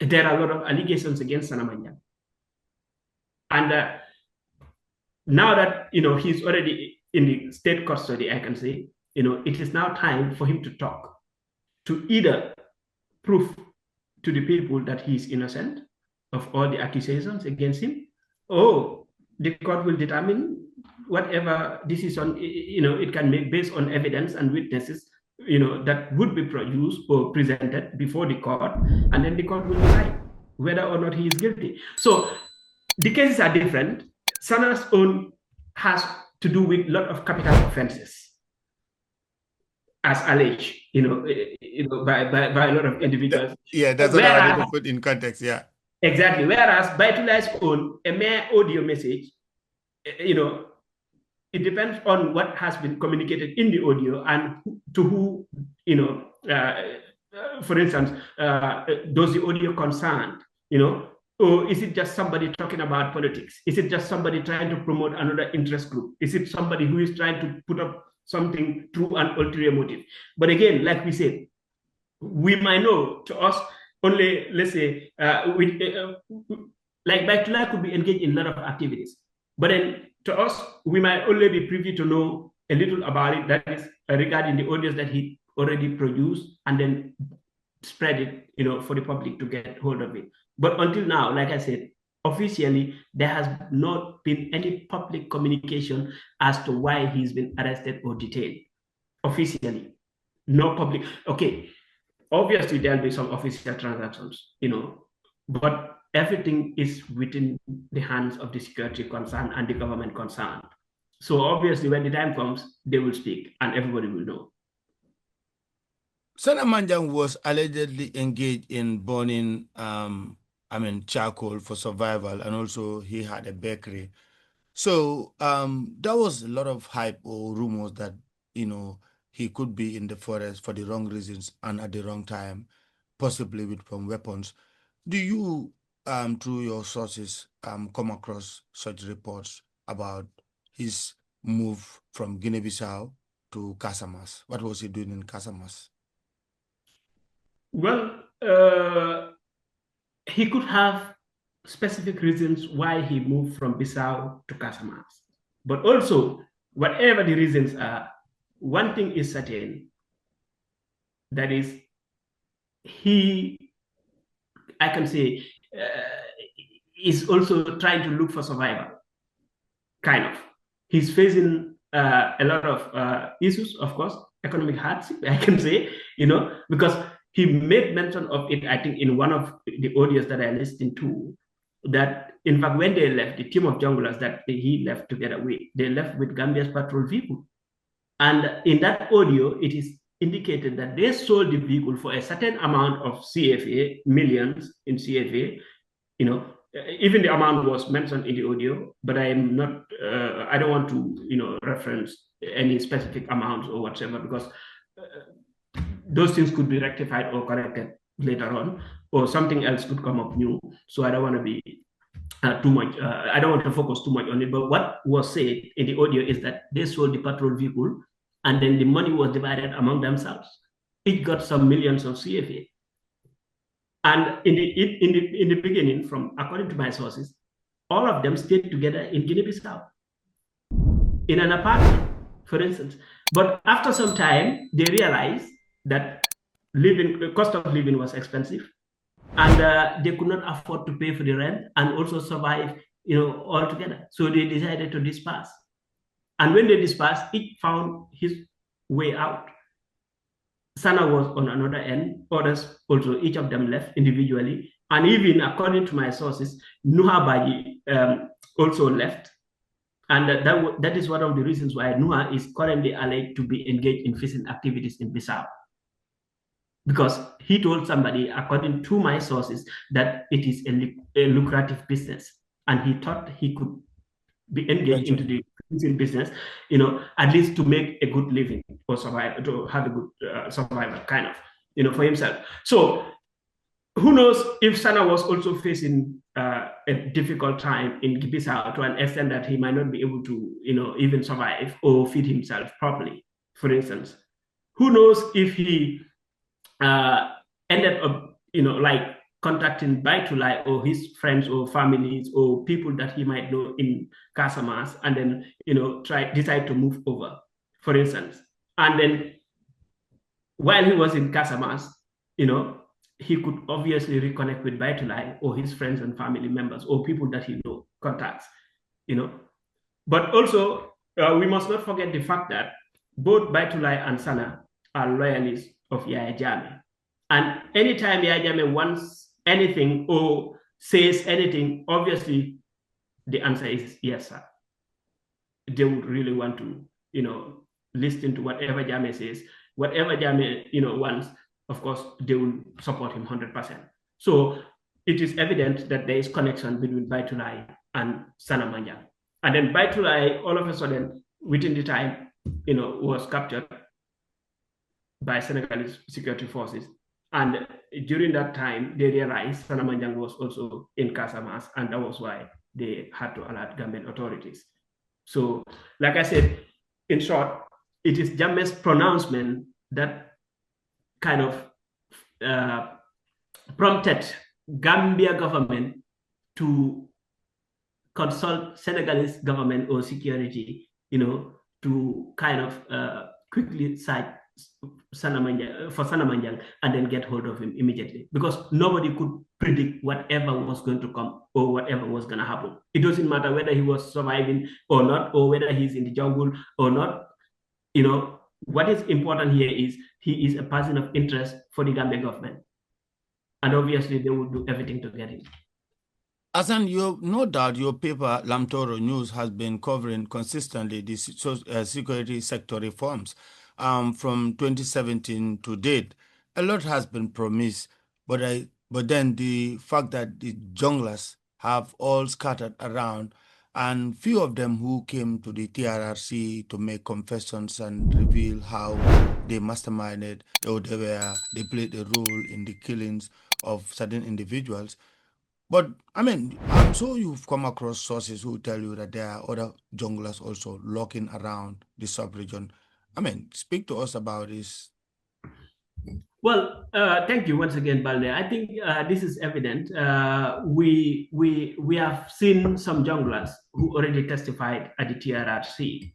there are a lot of allegations against Sanamanya. And now that, he's already in the state custody, I can say, it is now time for him to talk, to either prove to the people that he is innocent of all the accusations against him, or the court will determine whatever decision, it can make based on evidence and witnesses, that would be produced or presented before the court, and then the court will decide whether or not he is guilty. So the cases are different. Sana's own has to do with a lot of capital offenses, as alleged, by a lot of individuals. Yeah, that's what I wanted to put in context. Yeah, exactly. Whereas Baitulai's own, a mere audio message, it depends on what has been communicated in the audio and to who, for instance, does the audio concern, or is it just somebody talking about politics? Is it just somebody trying to promote another interest group? Is it somebody who is trying to put up something through an ulterior motive? But again, like we said, we might know, to us only, let's say, like Baitulai could be engaged in a lot of activities, but then to us, we might only be privy to know a little about it, that is regarding the audios that he already produced and then spread it, for the public to get hold of it. But until now, like I said, officially, there has not been any public communication as to why he's been arrested or detained. Officially, no public. Okay, obviously there'll be some official transactions, but everything is within the hands of the security concern and the government concerned. So obviously, when the time comes, they will speak and everybody will know. Sanamanjang was allegedly engaged in burning, charcoal for survival, and also he had a bakery. So there was a lot of hype or rumors that, he could be in the forest for the wrong reasons and at the wrong time, possibly with some weapons. Do you, through your sources, come across such reports about his move from Guinea-Bissau to Casamas? What was he doing in Casamas? Well, he could have specific reasons why he moved from Bissau to Casamas. But also, whatever the reasons are, one thing is certain, that is, I can say, is also trying to look for survival, kind of. He's facing a lot of issues, of course, economic hardship, I can say, because he made mention of it, I think, in one of the audios that I listened to, that in fact, when they left, the team of junglers that he left together with, they left with Gambia's patrol vehicle. And in that audio, it is indicated that they sold the vehicle for a certain amount of CFA, millions in CFA, even the amount was mentioned in the audio, but I am not, I don't want to, reference any specific amounts or whatever, because those things could be rectified or corrected later on, or something else could come up new. So I don't want to be too much, I don't want to focus too much on it. But what was said in the audio is that they sold the patrol vehicle and then the money was divided among themselves. Each got some millions of CFA. And in the beginning, according to my sources, all of them stayed together in Guinea-Bissau, in an apartment, for instance. But after some time, they realized that cost of living was expensive, and they could not afford to pay for the rent and also survive, all together. So they decided to disperse. And when they dispersed, each found his way out. Sana was on another end, others also, each of them left individually. And even according to my sources, Nuha Baji also left. And that is one of the reasons why Nuha is currently alleged to be engaged in fishing activities in Bissau. Because he told somebody, according to my sources, that it is a lucrative business. And he thought he could be engaged into the business, at least to make a good living or survive, to have a good survival, kind of, for himself. So who knows if Sana was also facing a difficult time in Bissau to an extent that he might not be able to, even survive or feed himself properly, for instance. Who knows if he ended up, like contacting Baitulai or his friends or families or people that he might know in Casamas, and then decide to move over, for instance. And then while he was in Casamas, he could obviously reconnect with Baitulai or his friends and family members or people that he know contacts, But also, we must not forget the fact that both Baitulai and Sana are loyalists of Yahya Jammeh. And anytime Yahya Jammeh wants anything or says anything, obviously the answer is yes, sir. They would really want to, listen to whatever Jammeh says. Whatever Jammeh, wants, of course, they will support him 100%. So it is evident that there is connection between Baitulai and Sana Manjang. And then Baitulai, all of a sudden, within the time, was captured by Senegalese security forces. And during that time, they realized Sana Manjang was also in Casamas, and that was why they had to alert Gambian authorities. So, like I said, in short, it is Jammeh's pronouncement that kind of prompted Gambia government to consult Senegalese government or security, to kind of quickly cite Sana Manjang and then get hold of him immediately, because nobody could predict whatever was going to come or whatever was going to happen. It doesn't matter whether he was surviving or not, or whether he's in the jungle or not. What is important here is he is a person of interest for the Gambia government, and obviously they will do everything to get him. Assan, no doubt your paper, Lamtoro News, has been covering consistently the security sector reforms from 2017 to date. A lot has been promised, but then the fact that the junglers have all scattered around, and few of them who came to the TRRC to make confessions and reveal how they masterminded or they played a role in the killings of certain individuals. But I mean, I'm sure you've come across sources who tell you that there are other junglers also lurking around the sub-region. I mean, speak to us about this. Well, thank you once again, Balde. I think this is evident. We have seen some junglers who already testified at the TRRC,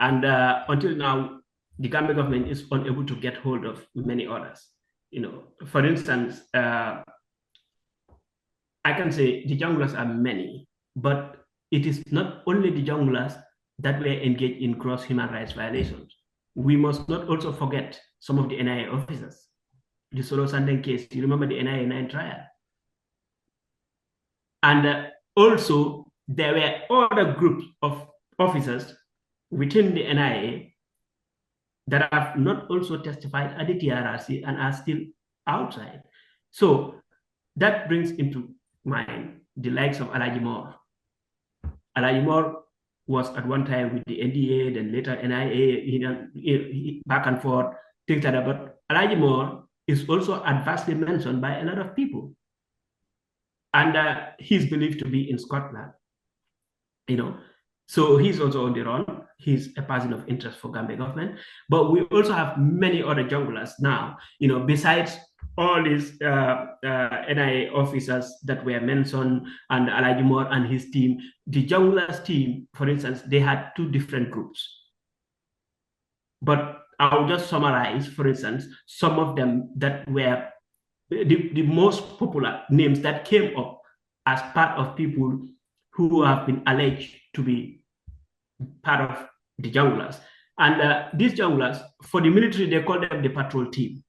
and until now, the Gambia government is unable to get hold of many others. For instance, I can say the junglers are many, but it is not only the junglers that were engaged in gross human rights violations. We must not also forget some of the NIA officers. The Solo Sandeng case, you remember the NIA 9 trial. And also, there were other groups of officers within the NIA that have not also testified at the TRRC and are still outside. So that brings into mind the likes of Alaji Moore. Alaji Moore was at one time with the NDA, then later NIA, back and forth, things like that. But Alaji Moore is also adversely mentioned by a lot of people. And he's believed to be in Scotland, So he's also on the run. He's a person of interest for Gambia government. But we also have many other junglers now, besides all these NIA officers that were mentioned and Alaji Moore and his team. The junglers team, for instance, they had two different groups. But I'll just summarize, for instance, some of them that were the most popular names that came up as part of people who have been alleged to be part of the junglers. And these junglers, for the military, they call them the patrol team.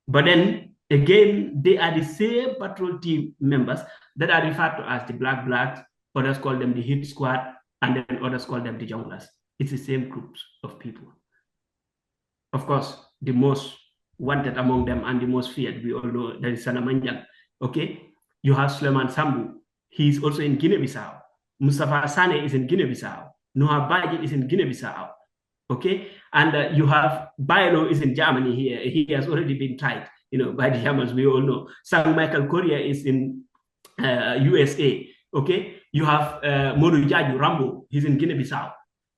But then, again, they are the same patrol team members that are referred to as the Black Blacks, others call them the Hit Squad, and then others call them the junglers. It's the same groups of people. Of course, the most wanted among them and the most feared, we all know, that is Sana Manjang. Okay? You have Suleiman Sambu. He's also in Guinea-Bissau. Mustafa Sane is in Guinea-Bissau. Noah Baji is in Guinea-Bissau. Okay? And you have Bailo is in Germany here. He has already been tried, by the Germans, we all know. Sam Michael Korea is in USA. Okay? You have Modu Jaju Rambo. He's in Guinea-Bissau.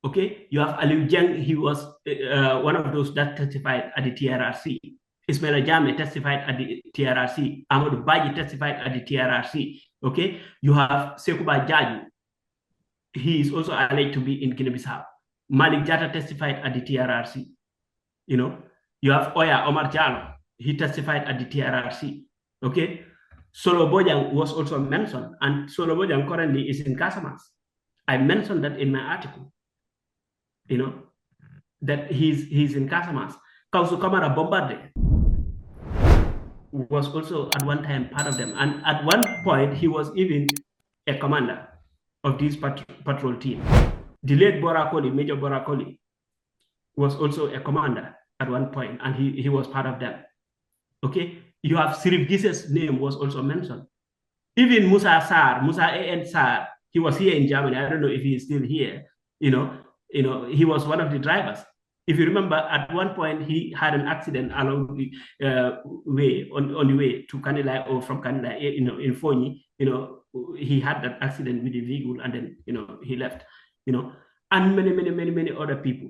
Okay? You have Aliu Jeng. He was one of those that testified at the TRRC. Ismaila Jammeh testified at the TRRC. Amadou Badji testified at the TRRC. Okay, you have Sekuba Jaju. He is also alleged to be in Guinea-Bissau. Malik Jata testified at the TRRC. You know, you have Oya Omar Jallo. He testified at the TRRC. Okay, Solo Bojang was also mentioned, and Solo Bojang currently is in Casamance. I mentioned that in my article. You know, that he's in Casamance. Kausu Kamara Bombarde was also at one time part of them. And at one point, he was even a commander of this patrol team. The late Borakoli, Major Borakoli, was also a commander at one point, and he was part of them. Okay, you have Sirif Gise's name was also mentioned. Even Musa A.N. Sar, he was here in Germany. I don't know if he is still here. You know, he was one of the drivers. If you remember, at one point he had an accident along the way on the way to Kanilai or from Kanilai, in Fonyi. He had that accident with the vehicle, and then he left. And many other people.